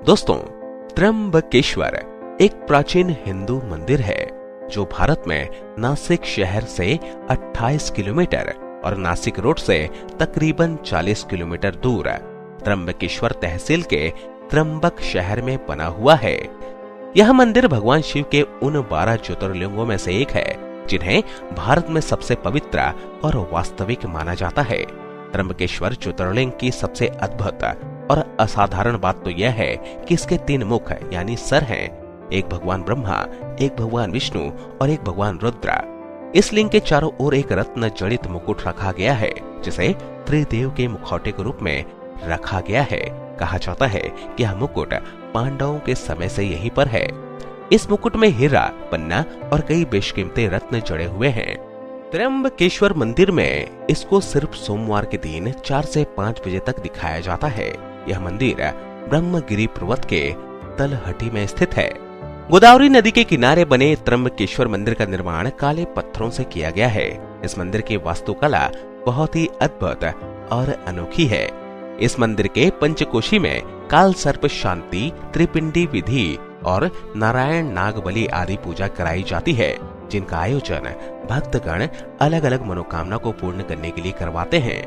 दोस्तों, त्र्यंबकेश्वर एक प्राचीन हिंदू मंदिर है जो भारत में नासिक शहर से 28 किलोमीटर और नासिक रोड से तकरीबन 40 किलोमीटर दूर त्र्यंबकेश्वर तहसील के त्र्यंबक शहर में बना हुआ है। यह मंदिर भगवान शिव के उन 12 ज्योतिर्लिंगों में से एक है जिन्हें भारत में सबसे पवित्र और वास्तविक माना जाता है। त्र्यंबकेश्वर ज्योतिर्लिंग की सबसे अद्भुत और असाधारण बात तो यह है कि इसके 3 मुख यानी सर हैं, एक भगवान ब्रह्मा, एक भगवान विष्णु और एक भगवान रुद्र। इस लिंग के चारों ओर एक रत्न जड़ित मुकुट रखा गया है जिसे त्रिदेव के मुखौटे के रूप में रखा गया है। कहा जाता है कि यह मुकुट पांडवों के समय से यहीं पर है। इस मुकुट में हीरा, पन्ना और कई बेशकीमती रत्न जड़े हुए हैं। त्र्यंबकेश्वर मंदिर में इसको सिर्फ सोमवार के दिन 4 से 5 बजे तक दिखाया जाता है। यह मंदिर ब्रह्मगिरी पर्वत के तलहटी में स्थित है। गोदावरी नदी के किनारे बने त्र्यंबकेश्वर मंदिर का निर्माण काले पत्थरों से किया गया है। इस मंदिर की वास्तुकला बहुत ही अद्भुत और अनोखी है। इस मंदिर के पंचकोशी में काल सर्प शांति, त्रिपिंडी विधि और नारायण नागबली आदि पूजा कराई जाती है, जिनका आयोजन भक्तगण अलग अलग मनोकामना को पूर्ण करने के लिए करवाते हैं।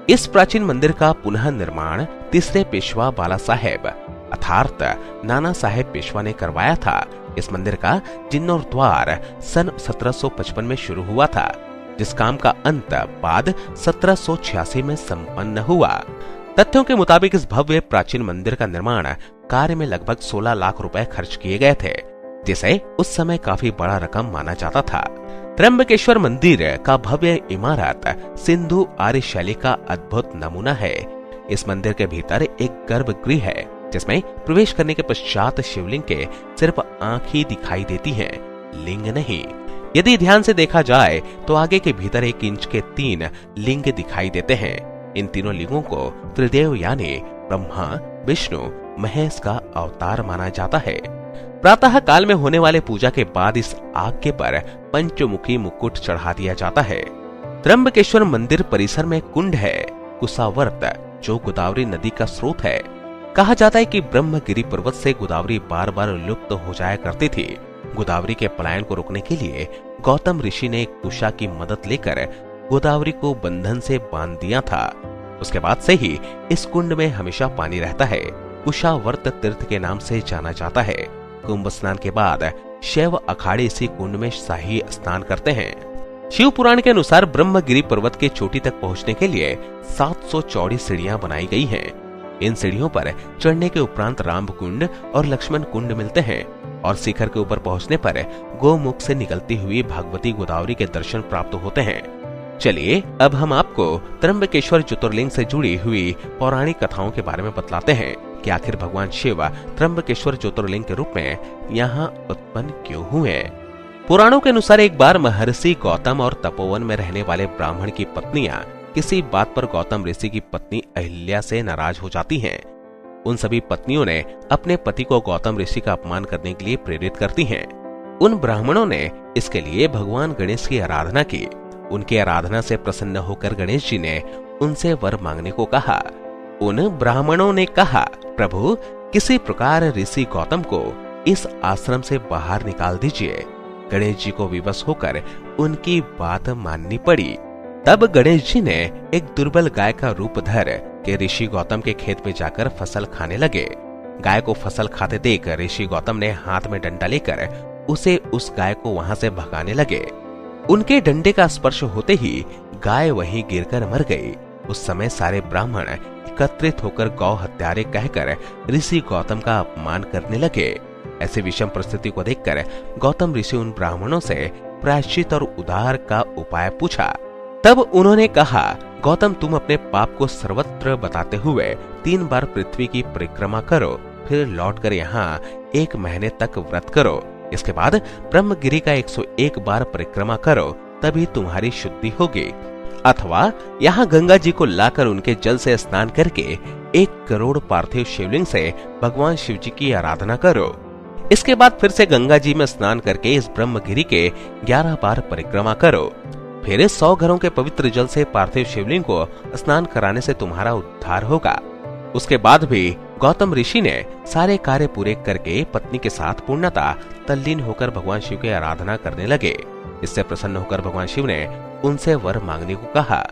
इस प्राचीन मंदिर का पुनः निर्माण तीसरे पेशवा बाला साहेब अर्थात नाना साहेब पेशवा ने करवाया था। इस मंदिर का जीर्णोद्धार द्वार सन 1755 में शुरू हुआ था, जिस काम का अंत बाद 1786 में संपन्न हुआ। तथ्यों के मुताबिक इस भव्य प्राचीन मंदिर का निर्माण कार्य में लगभग 16 लाख रुपए खर्च किए गए थे, जिसे उस समय काफी बड़ा रकम माना जाता था। त्र्यंबकेश्वर मंदिर का भव्य इमारत सिंधु आर्य शैली का अद्भुत नमूना है। इस मंदिर के भीतर एक गर्भगृह है जिसमें प्रवेश करने के पश्चात शिवलिंग के सिर्फ आंख ही दिखाई देती हैं, लिंग नहीं। यदि ध्यान से देखा जाए तो आगे के भीतर 1 इंच के 3 लिंग दिखाई देते हैं। इन तीनों लिंगों को त्रिदेव यानी ब्रह्मा, विष्णु, महेश का अवतार माना जाता है। प्रातः काल में होने वाले पूजा के बाद इस आगे पर पंचमुखी मुकुट चढ़ा दिया जाता है। त्र्यंबकेश्वर मंदिर परिसर में कुंड है, कुशावर्त, जो गोदावरी नदी का स्रोत है। कहा जाता है कि ब्रह्मगिरी पर्वत से गोदावरी बार बार लुप्त हो जाया करती थी। गोदावरी के पलायन को रोकने के लिए गौतम ऋषि ने कुशा की मदद लेकर गोदावरी को बंधन से बांध दिया था। उसके बाद से ही इस कुंड में हमेशा पानी रहता है। कुशावर्त तीर्थ के नाम से जाना जाता है। कुंभ स्नान के बाद शैव अखाड़े इसी कुंड में शाही स्नान करते हैं। शिव पुराण के अनुसार ब्रह्मगिरी पर्वत के चोटी तक पहुंचने के लिए 700 चौड़ी सीढ़ियां बनाई गई हैं। इन सीढ़ियों पर चढ़ने के उपरांत राम कुंड और लक्ष्मण कुंड मिलते हैं और शिखर के ऊपर पहुंचने पर गोमुख से निकलती हुई भगवती गोदावरी के दर्शन प्राप्त होते हैं। चलिए अब हम आपको त्र्यंबकेश्वर ज्योतिर्लिंग से जुड़ी हुई पौराणिक कथाओं के बारे में बतलाते हैं कि आखिर भगवान शिव त्र्यंबकेश्वर ज्योतिर्लिंग के रूप में यहाँ उत्पन्न क्यों हुए। पुराणों के अनुसार एक बार महर्षि गौतम और तपोवन में रहने वाले ब्राह्मण की पत्नियां किसी बात पर गौतम ऋषि की पत्नी अहिल्या से नाराज हो जाती हैं। उन सभी पत्नियों ने अपने पति को गौतम ऋषि का अपमान करने के लिए प्रेरित करती हैं। उन ब्राह्मणों ने इसके लिए भगवान गणेश की आराधना की। उनकी आराधना से प्रसन्न होकर गणेश जी ने उनसे वर मांगने को कहा। उन ब्राह्मणों ने कहा, प्रभु किसी प्रकार ऋषि गौतम को इस आश्रम से बाहर निकाल दीजिए। गणेश जी को विवश होकर उनकी बात माननी पड़ी। तब गणेश जी ने एक दुर्बल गाय का रूप धर के ऋषि गौतम के खेत में जाकर फसल खाने लगे। गाय को फसल खाते देख ऋषि गौतम ने हाथ में डंडा लेकर उसे उस गाय को वहां से भगाने लगे। उनके डंडे का स्पर्श होते ही गाय वहीं गिरकर मर गई। उस समय सारे ब्राह्मण एकत्रित होकर गौ हत्यारे कहकर ऋषि गौतम का अपमान करने लगे। ऐसे विषम परिस्थिति को देखकर गौतम ऋषि उन ब्राह्मणों से प्रायश्चित और उद्धार का उपाय पूछा। तब उन्होंने कहा, गौतम तुम अपने पाप को सर्वत्र बताते हुए 3 बार पृथ्वी की परिक्रमा करो, फिर लौटकर यहाँ 1 महीने तक व्रत करो। इसके बाद ब्रह्मगिरी का 101 बार परिक्रमा करो, तभी तुम्हारी शुद्धि होगी। अथवा यहाँ गंगा जी को लाकर उनके जल से स्नान करके 1 करोड़ पार्थिव शिवलिंग से भगवान शिव जी की आराधना करो। इसके बाद फिर से गंगा जी में स्नान करके इस ब्रह्मगिरी के 11 बार परिक्रमा करो। फिर 100 घरों के पवित्र जल से पार्थिव शिवलिंग को स्नान कराने से तुम्हारा उद्धार होगा। उसके बाद भी गौतम ऋषि ने सारे कार्य पूरे करके पत्नी के साथ पूर्णतः तल्लीन होकर भगवान शिव की आराधना करने लगे। इससे प्रसन्न होकर भगवान शिव ने उनसे वर मांगने को कहा।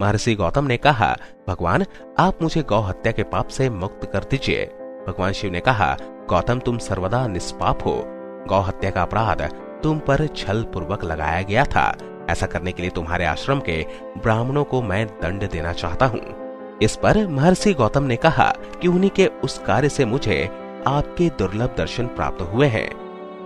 महर्षि गौतम ने कहा, भगवान आप मुझे गौ हत्या के पाप से मुक्त कर दीजिए। भगवान शिव ने कहा, गौतम तुम सर्वदा निष्पाप हो। गौ हत्या का अपराध तुम पर छल पूर्वक लगाया गया था। ऐसा करने के लिए तुम्हारे आश्रम के ब्राह्मणों को मैं दंड देना चाहता हूँ। इस पर महर्षि गौतम ने कहा कि उन्हीं के उस कार्य से मुझे आपके दुर्लभ दर्शन प्राप्त हुए हैं।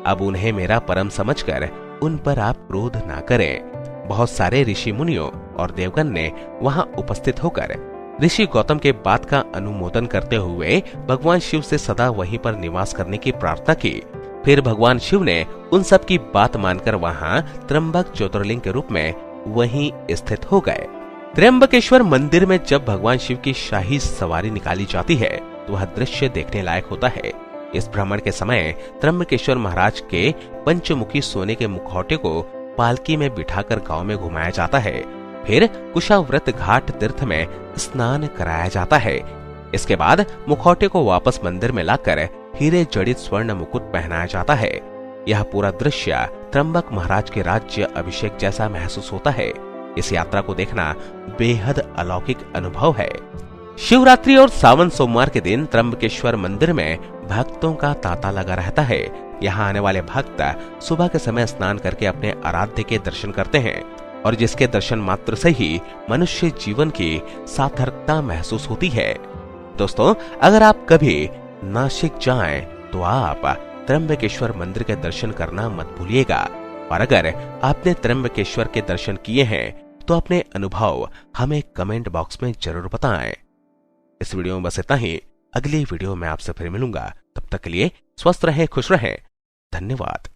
अब उन्हें मेरा परम समझकर उन पर आप क्रोध ना करें। बहुत सारे ऋषि मुनियों और देवगण ने वहां उपस्थित होकर ऋषि गौतम के बात का अनुमोदन करते हुए भगवान शिव से सदा वहीं पर निवास करने की प्रार्थना की। फिर भगवान शिव ने उन सब की बात मानकर वहां त्र्यंबक ज्योतिर्लिंग के रूप में वहीं स्थित हो गए। त्र्यंबकेश्वर मंदिर में जब भगवान शिव की शाही सवारी निकाली जाती है तो वह दृश्य देखने लायक होता है। इस भ्रमण के समय त्र्यंबकेश्वर महाराज के पंचमुखी सोने के मुखौटे को पालकी में बिठाकर गांव में घुमाया जाता है। फिर कुशाव्रत घाट तीर्थ में स्नान कराया जाता है। इसके बाद मुखौटे को वापस मंदिर में लाकर हीरे जड़ित स्वर्ण मुकुट पहनाया जाता है। यह पूरा दृश्य त्र्यंबक महाराज के राज्य अभिषेक जैसा महसूस होता है। इस यात्रा को देखना बेहद अलौकिक अनुभव है। शिवरात्रि और सावन सोमवार के दिन त्र्यंबकेश्वर मंदिर में भक्तों का तांता लगा रहता है। यहाँ आने वाले भक्त सुबह के समय स्नान करके अपने आराध्य के दर्शन करते हैं और जिसके दर्शन मात्र से ही मनुष्य जीवन की सार्थकता महसूस होती है। दोस्तों, अगर आप कभी नासिक जाएं तो आप त्र्यंबकेश्वर मंदिर के दर्शन करना मत भूलिएगा। और अगर आपने त्र्यंबकेश्वर के दर्शन किए हैं तो अपने अनुभव हमें कमेंट बॉक्स में जरूर बताएं। इस वीडियो में बस इतना ही। अगली वीडियो में आपसे फिर मिलूंगा। तब तक के लिए स्वस्थ रहें, खुश रहें। धन्यवाद।